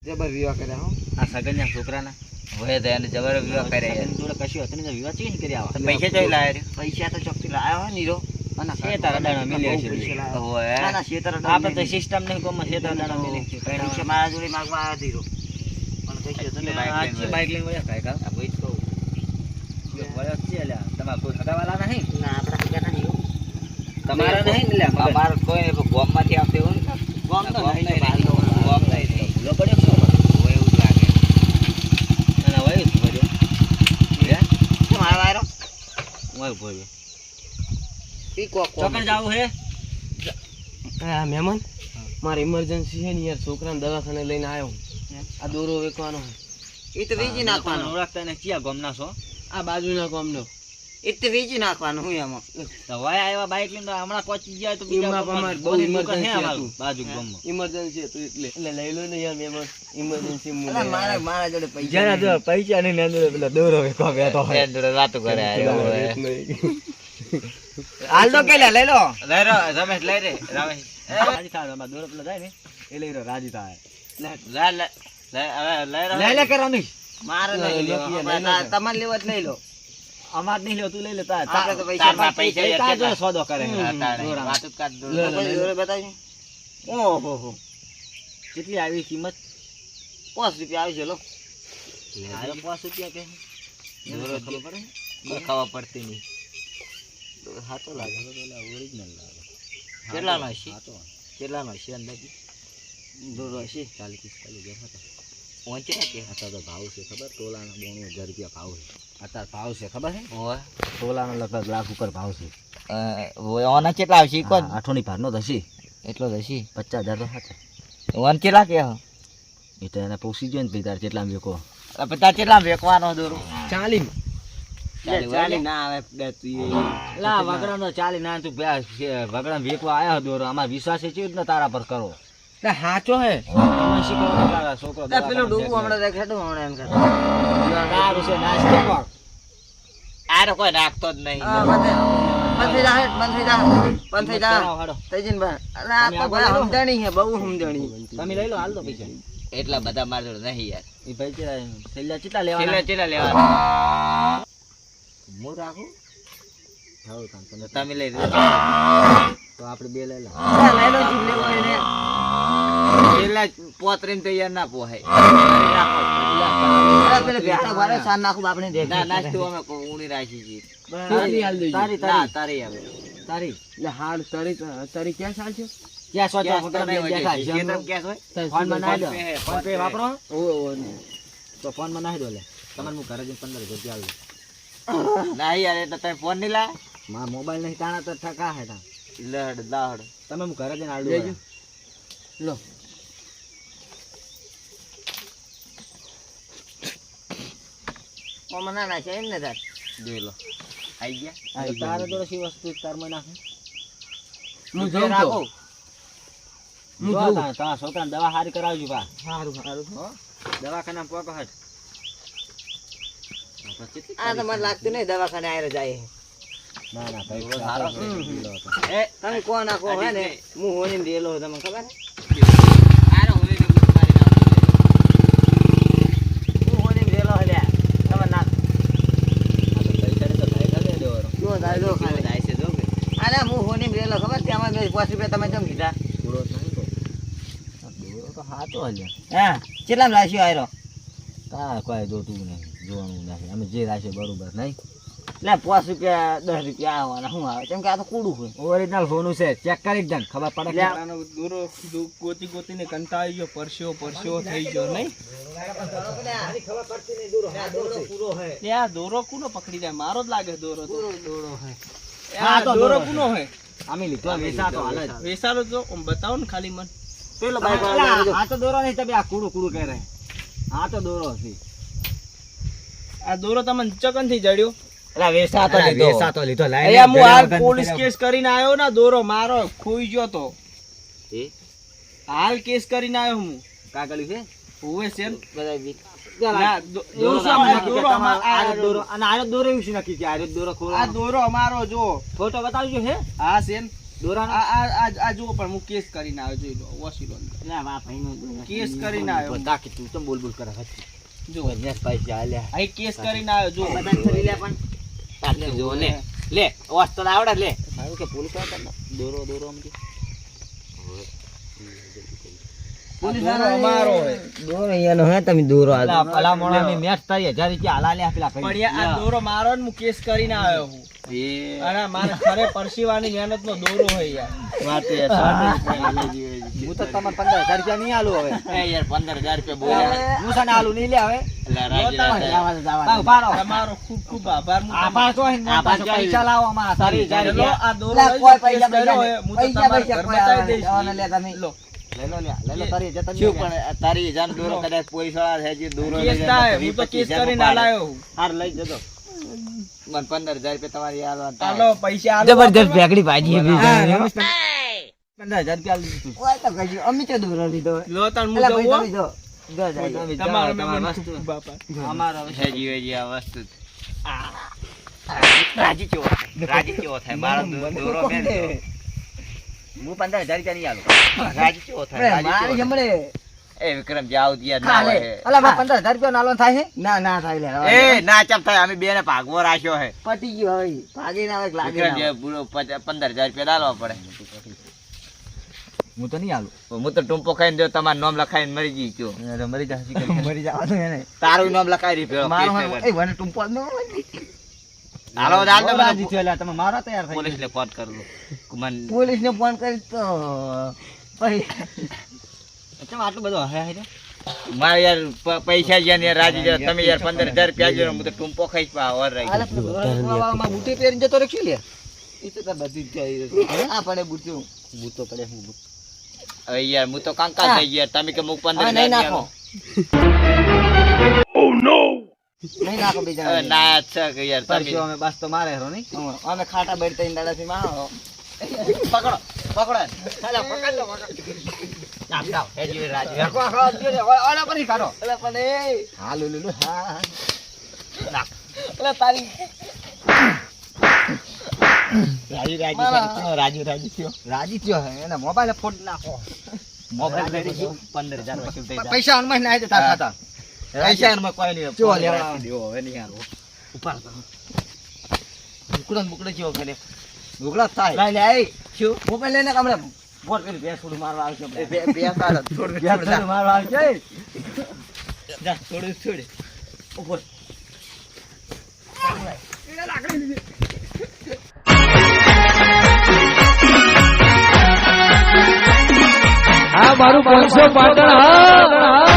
જબર વિવાહ કર્યા હો આ સગનના છોકરાના હોય તો એને જબર વિવાહ કર્યા સગન જોડે કશું હતું ને વિવાહ ચી કરી આવા પૈસા જોઈ લાયા પૈસા તો ચોકથી લાયો હોય નીરો અને શેતારા દાણા મિલ્યા છે હોય ના ના શેતર આપણે તો સિસ્ટમ નહીં કોમ શેતારા દાણા મિલે છે પૈસા મારા જોડે માંગવા આવ્યા ધીરો પણ પૈસા તો ને આ બાઈક લઈને વળ્યા કાય કા આ ભાઈ તો વળ્યા છે લ્યા તમાર કોઈ હગાવાલા નહીં ના આપડા હગા નહીં હો. તમારા નહીં ને લ્યા અમાર કોઈ ને ગોમમાંથી આવતે હોય ને ગોમ તો ગોમ નહીં નહીં, બહાર નો ગોમ નહીં. લો પડ્યો શું હોય એવું જ લાગે અને વયો જ પડ્યો હે શું આવ્યો આયરો વયો પડ્યો ઈ કોક ચોકન જાવું હે હા મહેમાન મારે ઇમરજન્સી છે ને યાર છોકરાને દવાખાને લઈને આવ્યો હું. આ દોરો વેચવાનો છે. ઈ તો વીજી નાખવાનો ઓળખતા ને ક્યાં ગોમના છો આ બાજુના ગામનો ઈ તો વીજી નાખવાનું હું એમાં તો વય આવ્યા બાઈક લઈને તો હમણાં પહોંચી ગયા તો એમાં અમારે બહુ emergency હતું. બાજુ ગોમમાં ઇમરજન્સી હતું એટલે લઈ લો ને યાર મહેમાન ઇમરજન્સી અલા મારા જોડે પૈસા જરા જો પૈસા નહીં ને અંદર પેલા દોરો વેકો બેઠો હોય એની જોડે વાતો કરે આવ્યો હોય. હાલ તો કેલા લઈ લો લઈ રો રમેશ લઈ રે રમેશ રાજી થાય અમાર દોરો પેલો જાય ને એ લઈ રહ્યો રાજી થાય લઈ લે કરો નહીં મારે લઈ નહીં લો, લેવો લઈ લો. તમારે લેવો જ લઈ લો અમાર નહીં લ્યો તું લઈ લે તાર આપણે તો પૈસા તારના પૈસા એ કાં જોડે સોદો કરે તારે વાત જ કાઢ દો. લે, લે. પછી જોડે બતાવજો ઓહો હો કેટલી આવી કિંમત 5 રૂપિયા આવશે લો આયો 5 રૂપિયા કે દોરો ખબર પડે બહુ ખાવા પડતી નહીં. હાથો લાગે ઓરિજિનલ લાગે કેટલાનો હશે? હા તો કેટલાનો હશે અંદાજે? દોરો હશે 40-45 હજાર હતા પહોંચે કે અત્યારે તો ભાવ છે ખબર તોલાના 92,000 રૂપિયા ભાવ છે અત્યારે ભાવ છે ખબર છે હોય તોલાનો લગભગ લાખ ઉપર ભાવ છે હોય ઓના કેટલા આવશે ઈ કોણ? આઠોની ભારનો થશે એટલો જ હશે 50,000 તો સાચે ઓન કેટલા કે હ? એ તો એને પૂછી જોઈએ ને ભાઈ તાર કેટલા વેકો આ બધા કેટલા વેકવાનો દોરો? 40 ચાલી ના આવે બે તું લા વગડાનો 40 ના તું વગડા વેકવા આયા દોરો અમાર વિશ્વાસ છે ચીજ ને તારા પર કરો એટલે હાચો હે તમે શીખો તારા છોકરો પેલો ડૂબું હમણાં દેખાડું હમણાં એમ કરતો તારું છે નાસ્તો કોક આરો કોઈ રાખતો જ નહીં. બંધ થઈ જા બંધ થઈ જા બંધ થઈ જા હાડો તેજીન ભાઈ અરે આ તો ભાઈ સમજણી છે બહુ સમજણી તમે લઈ લો હાલ તો પૈસા એટલા બધા મારી જોડે નહીં યાર. એ ભાઈ છેલ્લા કેટલા છેલ્લા લેવાના છેલ્લા લેવાના હું રાખું હાઉ તમે તમે લઈ લો. તો આપણે બે લઈ લો લઈ લો જીવ લેવો એને છેલ્લા પોતરીને તૈયાર ના પોહાય. અરે પેલે બેઠા વાળે સાન નાખું આપણે દેખ ના નાસ્તો અમે ઊણી રાખી છીએ. કેટલી હાલ દેજો તારી ના તારી તારી આવે તારી એટલે હાલ તારી ક્યાં ચાલ છે ક્યાં સોચો કેસ તો ફોટો નહીં હોય દેખાય છે. ખેતરમાં કેસ હોય? ફોન માં નાખી દો ફોન પે, ફોન પે વાપરો ઓ તો ફોન માં નાખી દો લે તમારે હું ઘરે જઈને 15,000 રૂપિયા આલું ના યાર એટલે તમે ફોન નહીં લાયા? મારા મોબાઈલ નહીં તાણા તો ઠકા હે તા લડ દાડ તમે હું ઘરે જઈને આલું લેજો. લો ઓમાં ના નાખે એમ ને તાર જોઈ લો આઈ ગયા. આ તારે તો શી વસ્તુ તાર માં નાખે હું બે જોઉં રાખો. તો હું જો જોઉં તારા છોકરાને દવા હારી કરાવજો પા સારું સારું દવાખાના પોકો હટ આ તો મને લાગતું નહીં દવાખાને આયરો જાય ના ના ભાઈ એવો સારો છે. એ તમે કોણ નાખો હે ને હું હોઈને રેલો તમને ખબર આરો ઓલીને બૂટ મારી નાખો. હું હોઈને રેલો હે લ્યા તમે નાખ પૈસા તો ભાઈ કરે દેવાનો જો દાઈ દો ખાલી જાય છે જો કે. અરે હું હોઈને રેલો ખબર ત્યાં 5 રૂપિયા તમે કેમ કીધા પૂરો નહીં તો આ દોરો તો હાચો હલ્યા હા કેટલા રાખ્યો આયરો તા કોઈ જોતું નહીં જોવાનું નહીં અમે જે રાખ્યો બરોબર નહીં લે 5 રૂપિયા 10 રૂપિયા આવવાના શું આવે કેમ કે આ તો કૂડું હોય ઓરિજિનલ સોનું છે ચેક કરી દે ખબર પડે કે આનો દોરો ગોતીને કંટાળી ગયો પરસ્યો થઈ ગયો નહીં ત્યાં દોરો કુનો પકડી જાય મારો જ લાગે દોરો તો હા, તો દોરો દોરો કુનો હોય અમે લીધો વેચા તો હાલ જ વેસારો જો આમ બતાવો ને ખાલી મન પેલો આ તો દોરો નહીં તમે આ કુડું કહે રહે આ તો દોરો છે આ દોરો તમને ચકન થી જડ્યો વેચા તો લીધો વેચા તો લીધો અહીંયા હું હાલ પોલીસ કેસ કરીને આવ્યો ને દોરો મારો ખોઈ ગયો તો એ હાલ કેસ કરીને આવ્યો હું કાગળ છે હોવે છે ને. બધા બી ના, દોરો એવું શું આ દોરો આ દોરો અને આ દોરો એવું શું નક્કી કે આ દોરો ખોલો આ દોરો અમારો જો ફોટો બતાવજો હે હા છે ને. દોરાનો આ જુઓ પણ હું કેસ કરીને આવ્યો, જોઈ લો, વાંચી લો. કેસ કરીને આવ્યો. તાકી તું ચમ બોલ બોલ કરે હતી. જો નેસ પૈસા આલ્યા. અહીં કેસ કરીને આવ્યો, જો. બધાને ફરી લે પણ તાકી જો લે લે વાસ તો આવડે લે સારું કે પોલીસ આવે તને દોરો અમથી પોલીસ દોરો અમારો હે. દોરો અહીંયાનો હે, તમે દોરો આ ભલા મોણાની મેચ તારી 1000 રૂપિયા હાલા લે પેલા પણ યાર આ દોરો મારો ને હું કેસ કરીને આવ્યો હું. અને મારે ખરે પરસીવાની મહેનત નો દોરો હે યાર. હું તો તમારે 15000 રૂપિયા નહીં આલું હવે યાર 15000 રૂપિયા બોલ્યા. હું તને આલું નહીં લે હવે તમારો ખૂબ ખૂબ આભાર. હું આભાર તો પૈસા લાવો અમારા તારી 1000 લો, રૂપિયા આ દોરો લા, લઈ કોઈ જો, કેસ પૈસા કર્યો હે. હું તો તમારા ઘર બતાવી દઈશ. લે તમે લો, લઈ લો તારી જતા શું પણ તારી જાન દોરો કદાચ પોલીસ વાળા છે જે દોરો કેસ થાય. હું તો કેસ કરીને લાવ્યો હું. હાર લઈ જજો મને 15000 રૂપિયા તમારી આલવા ચાલો પૈસા આલો. જબરજસ્ત ભેગડી ભાજી હે બીજી. 15000 રૂપિયા આલી દીધું કોઈ તો કશું અમે તો દોરો લીધો હે. લો તાર હું એલા જવું ભાઈ હો. તમે જો જો જાય. તમારો તમારી મહેમાન વસ્તુ. ખૂબ ખૂબ આભાર. અમારા છે જીવેજી આ વસ્તુ રાજી કેવો થાય મારો દોરો બેન હું 15000 રૂપિયા નહીં આલું રાજી કેવો થાય અરે, રાજી મારી કેવો જમણે થાય? એ વિક્રમ જાવ યાર ના ખાલે. હોય અલા મારે 15000 રૂપિયા નાલો થાય છે ના ના થાય લે. એ ના ચમ થાય અમે બે ને ભાગવો રાખ્યો હે પટી ગયો હવે. ભાગી ના આવે કે લાગે વિક્રમ ના જે આવે. પૂરો 15000 રૂપિયા ડાલવા પડે હું તો નહીં આલું હું તો ટૂંપો ખાઈને જો તમારું નામ લખાઈને મરી ગઈ ગયો મરી જશે મરી જવાનું એને. તારું નામ લખાઈ રહ્યું મારો પેલો એ વને ટુંપો ન હોય. હાલો દાલ તો રાજી થયો એટલે તમે મારા તૈયાર થઈ પોલીસ ને ફોન કરું મન પોલીસને ફોન કરી તો પછી ચમ આટલું બધું હે હે મારે યાર પૈસા જ્યાં યાર રાજી જાવ તમે યાર 15000 રૂપિયા જો હું તો ટૂંપો ખાઈશ પા ઓર રહી આલે પેલો દોરામાં બૂટી પહેરીને જતો રખ્યો લે. ઈ તો તાર બધી જ જાય. આ પડે બૂટ્યું. બૂતો પડે હું હવે યાર હું તો કાંકા થઈ ગયા તમે કે મુક 15000 હવે નહીં નાખો. નહીં નાખો બીજા. હવે ના છે કે યાર તમે પરસ્યો અમે બસ તો મારે હેરો નહીં અમે ખાટા બેડ તઈને દાડાથી મારો. પકડો હાલા પકડ લો નામ દાવ હે જીવે રાજી ઓલા પર કાઢો એટલે પણ એ હા લુલુ હા એટલે તારી રાજી થયો હે એને મોબાઈલ ફોડ નાખો મોબાઈલ લઈ ગયો 15000 વસૂલ થઈ જાય પૈસા અનમાં ના તાર ખાતા પૈસા માં કોઈ નહીં ચો લેવા દેવો હવે નહીં આરો ઉપર બુકડો જેવો કરે બુકડા થાય લઈ લે એ શું મોબાઈલ લઈને કમરે બોટ કરી બે છોડ મારવા આવશે. બે સારા થોડું છોડ મારવા આવશે. જા થોડું છોડ ઉપર આ મારું 500 પાટણ હા